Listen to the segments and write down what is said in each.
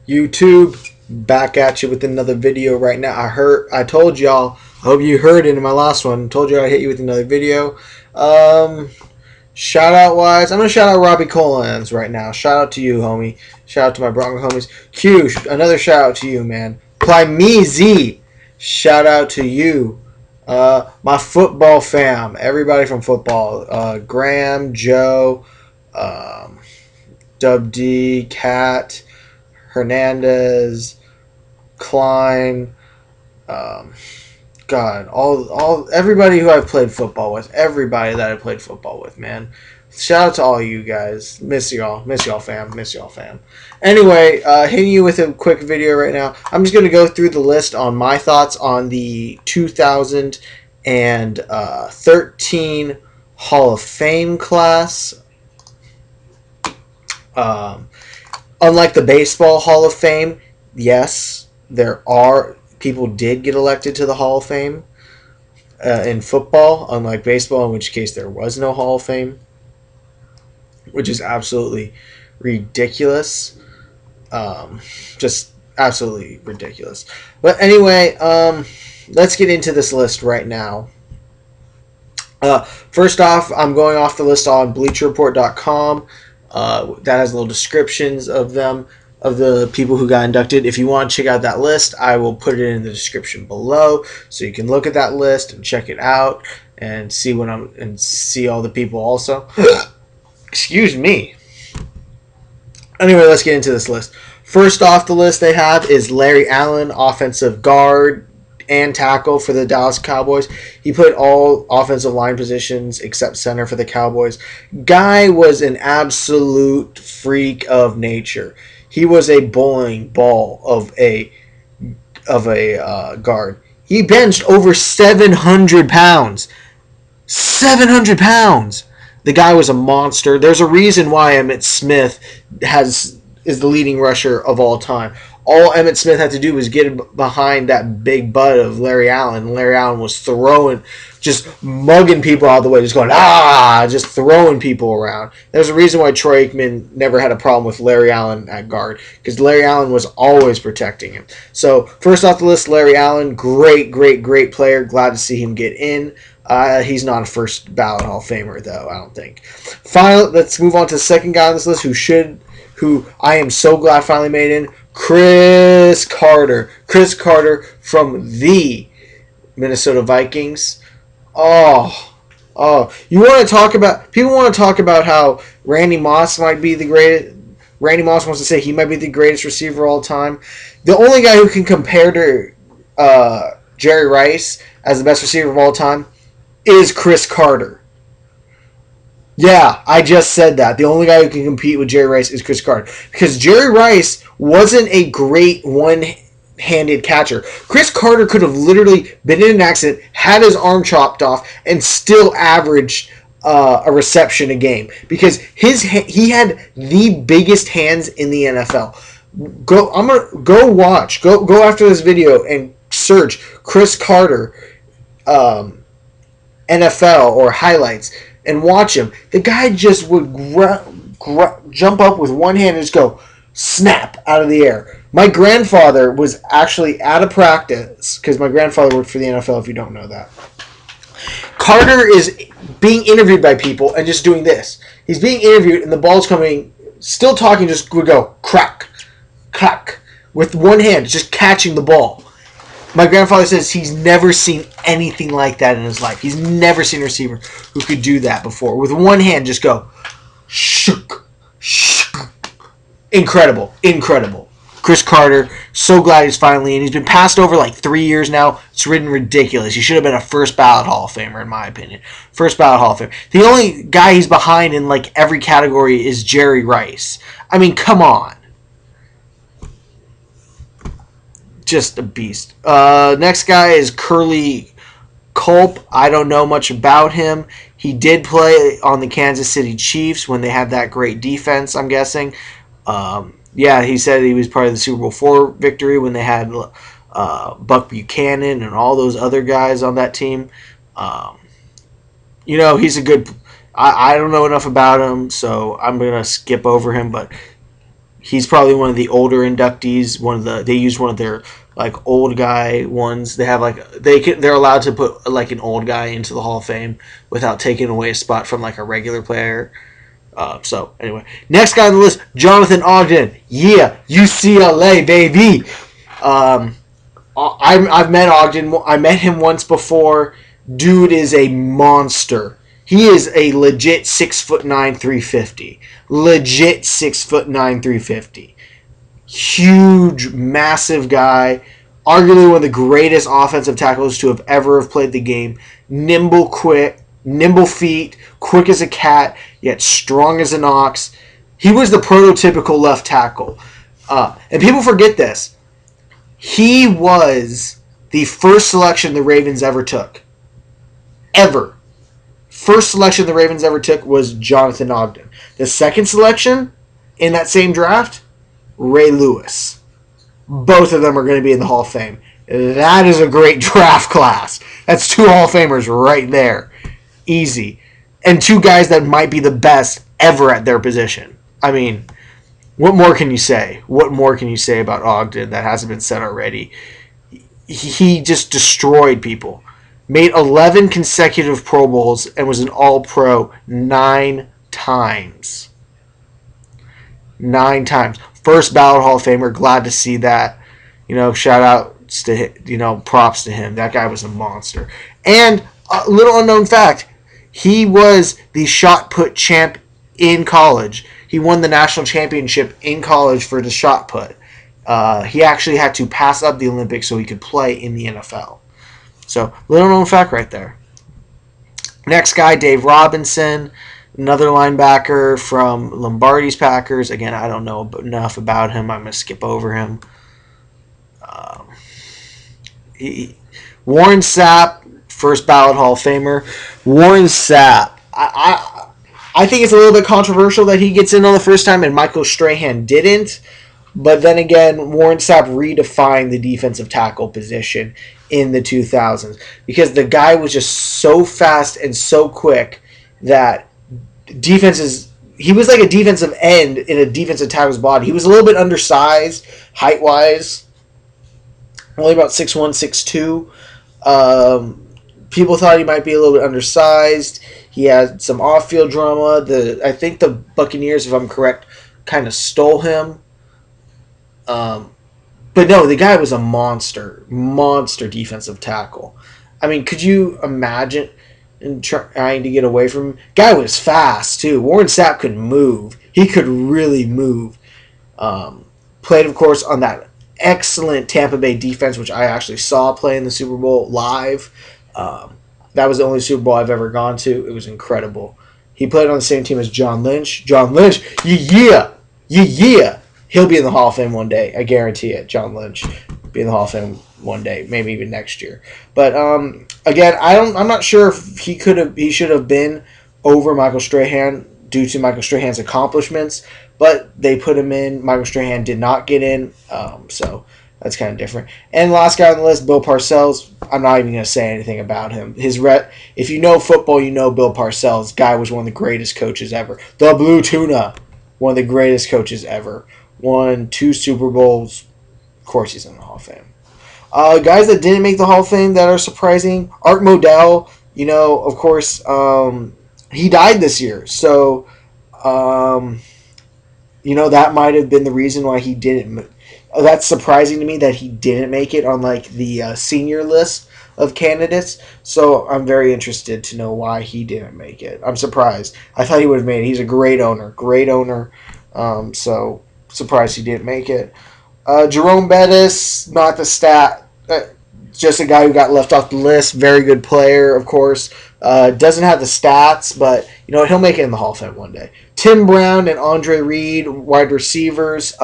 YouTube, back at you with another video right now. I told y'all, I hope you heard it in my last one. Told you I'd hit you with another video. Shout out wise, I'm gonna shout out Robby right now. Shout out to you, homie. Shout out to my Bronco homies. Q, another shout out to you, man. Plymell, shout out to you. My football fam, everybody from football. Graham, Joe, Dub D, Cat, Hernandez, Klein, God, everybody who I've played football with, everybody that I played football with, man. Shout out to all you guys. Miss y'all, fam. Anyway, hitting you with a quick video right now. I'm just gonna go through the list on my thoughts on the 2013 Hall of Fame class. Unlike the baseball Hall of Fame, yes, people did get elected to the Hall of Fame in football, unlike baseball, in which case there was no Hall of Fame, which is absolutely ridiculous. Just absolutely ridiculous. But anyway, let's get into this list right now. First off, I'm going off the list on BleacherReport.com. That has little descriptions of them, of the people who got inducted. If you want to check out that list, I will put it in the description below, so you can look at that list and check it out and see see all the people also. Excuse me. Anyway, let's get into this list. First off the list they have is Larry Allen, offensive guard and tackle for the Dallas Cowboys. He played all offensive line positions except center for the Cowboys. Guy was an absolute freak of nature. He was a bowling ball of a guard. He benched over 700 pounds. 700 pounds. The guy was a monster. There's a reason why Emmitt Smith is the leading rusher of all time. All Emmitt Smith had to do was get behind that big butt of Larry Allen. Larry Allen was just mugging people out of the way, just going, just throwing people around. There's a reason why Troy Aikman never had a problem with Larry Allen at guard, because Larry Allen was always protecting him. So, first off the list, Larry Allen, great player. Glad to see him get in. He's not a first ballot Hall of Famer, though, I don't think. Finally, let's move on to the second guy on this list who I am so glad finally made in. Cris Carter. Cris Carter from the Minnesota Vikings. You want to talk about... People want to talk about how Randy Moss might be the greatest... Randy Moss wants to say he might be the greatest receiver of all time. The only guy who can compare to Jerry Rice as the best receiver of all time is Cris Carter. Yeah, I just said that. The only guy who can compete with Jerry Rice is Cris Carter. Because Jerry Rice wasn't a great one-handed catcher. Cris Carter could have literally been in an accident, had his arm chopped off, and still averaged a reception a game. Because he had the biggest hands in the NFL. Go after this video and search Cris Carter NFL or highlights and watch him. The guy just would jump up with one hand and just go snap out of the air. My grandfather was actually at a practice, because my grandfather worked for the NFL, if you don't know that. Carter is being interviewed by people and just doing this. He's being interviewed and the ball's coming, still talking, just would go crack, crack, with one hand, just catching the ball. My grandfather says he's never seen anything like that in his life. He's never seen a receiver who could do that before. With one hand, just go, shook, shook. Incredible. Cris Carter, so glad he's finally in. He's been passed over like 3 years now. It's ridiculous. He should have been a first ballot Hall of Famer, in my opinion. First ballot Hall of Famer. The only guy he's behind in like every category is Jerry Rice. I mean, come on. Just a beast. Next guy is Culp. I don't know much about him. He did play on the Kansas City Chiefs when they had that great defense, I'm guessing. Yeah, he said he was part of the Super Bowl IV victory when they had Buck Buchanan and all those other guys on that team. He's a good... I don't know enough about him, so I'm going to skip over him, but He's probably one of the older inductees. They used one of their like old guy ones. They have like they're allowed to put like an old guy into the Hall of Fame without taking away a spot from like a regular player. So anyway, next guy on the list, Jonathan Ogden. Yeah, UCLA baby. I've met Ogden. I met him once before. Dude is a monster. He is a legit 6'9", 350. Legit 6'9", 350. Huge, massive guy. Arguably one of the greatest offensive tackles to have ever have played the game. Nimble, quick, nimble feet, quick as a cat, yet strong as an ox. He was the prototypical left tackle. And people forget this. He was the first selection the Ravens ever took. Ever. First selection the Ravens ever took was Jonathan Ogden. The second selection in that same draft, Ray Lewis. Both of them are going to be in the Hall of Fame. That is a great draft class. That's 2 Hall of Famers right there. Easy. And 2 guys that might be the best ever at their position. I mean, what more can you say? What more can you say about Ogden that hasn't been said already? He just destroyed people. Made 11 consecutive Pro Bowls and was an All-Pro 9 times. 9 times. First ballot Hall of Famer. Glad to see that. Shout outs to him, props to him. That guy was a monster. And a little unknown fact, he was the shot put champ in college. He won the national championship in college for the shot put. He actually had to pass up the Olympics so he could play in the NFL. So, little known fact right there. Next guy, Dave Robinson, another linebacker from Lombardi's Packers. Again, I don't know enough about him. I'm going to skip over him. Warren Sapp, first ballot Hall of Famer. Warren Sapp. I think it's a little bit controversial that he gets in on the first time and Michael Strahan didn't. But then again, Warren Sapp redefined the defensive tackle position in the 2000s because the guy was just so fast and so quick that he was like a defensive end in a defensive tackle's body. He was a little bit undersized, height-wise, only about 6'1", 6'2". People thought he might be a little bit undersized. He had some off-field drama. I think the Buccaneers, if I'm correct, kind of stole him. But no, the guy was a monster defensive tackle. I mean, could you imagine trying to get away from him? Guy was fast, too. Warren Sapp could move. He could really move. Played, of course, on that excellent Tampa Bay defense, which I actually saw play in the Super Bowl live. That was the only Super Bowl I've ever gone to. It was incredible. He played on the same team as John Lynch. John Lynch, yeah. He'll be in the Hall of Fame one day. I guarantee it. John Lynch be in the Hall of Fame one day, maybe even next year. But again, I'm not sure if he should have been over Michael Strahan due to Michael Strahan's accomplishments, but they put him in. Michael Strahan did not get in, so that's kind of different. And last guy on the list, Bill Parcells. I'm not even going to say anything about him. If you know football, you know Bill Parcells. Guy was one of the greatest coaches ever. The Blue Tuna, one of the greatest coaches ever. Won 2 Super Bowls. Of course, he's in the Hall of Fame. Guys that didn't make the Hall of Fame that are surprising. Art Modell, of course, he died this year. So, that might have been the reason why he didn't. That's surprising to me that he didn't make it on like the senior list of candidates. So I'm very interested to know why he didn't make it. I'm surprised. I thought he would have made it. He's a great owner. So surprised he didn't make it. Jerome Bettis, not the stat. Just a guy who got left off the list. Very good player, of course. Doesn't have the stats, but he'll make it in the Hall of Fame one day. Tim Brown and Andre Reed, wide receivers.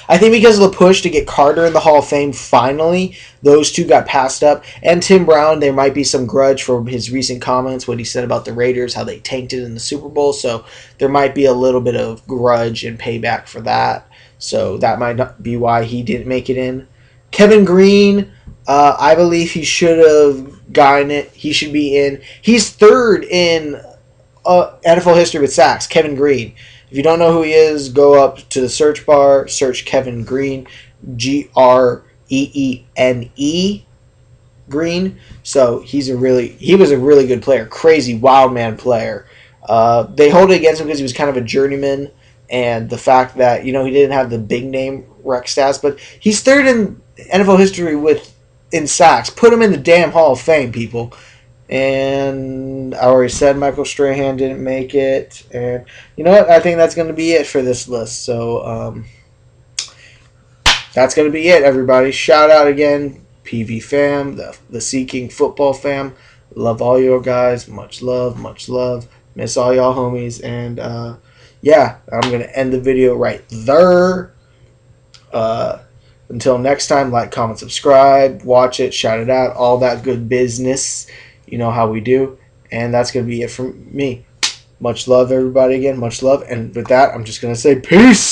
I think because of the push to get Carter in the Hall of Fame finally, those two got passed up. And Tim Brown, there might be some grudge for his recent comments, what he said about the Raiders, how they tanked it in the Super Bowl. So there might be a little bit of grudge and payback for that. So that might not be why he didn't make it in. Kevin Green, I believe he should have gotten it. He should be in. He's third in NFL history with sacks, Kevin Green. If you don't know who he is, go up to the search bar, search Kevin Green, Greene, Green. So he was a really good player, crazy wild man player. They hold it against him because he was kind of a journeyman, and the fact that he didn't have the big name rec stats, but he's third in NFL history in sacks. Put him in the damn Hall of Fame, people. And I already said Michael Strahan didn't make it, and you know what? I think that's going to be it for this list. So that's going to be it, everybody. Shout out again, PV fam, the Seeking Football fam. Love all you guys. Much love, much love. Miss all y'all homies. And yeah, I'm going to end the video right there. Until next time, like, comment, subscribe, watch it, shout it out, all that good business. You know how we do. And that's going to be it from me. Much love, everybody, again. Much love. And with that, I'm just going to say peace.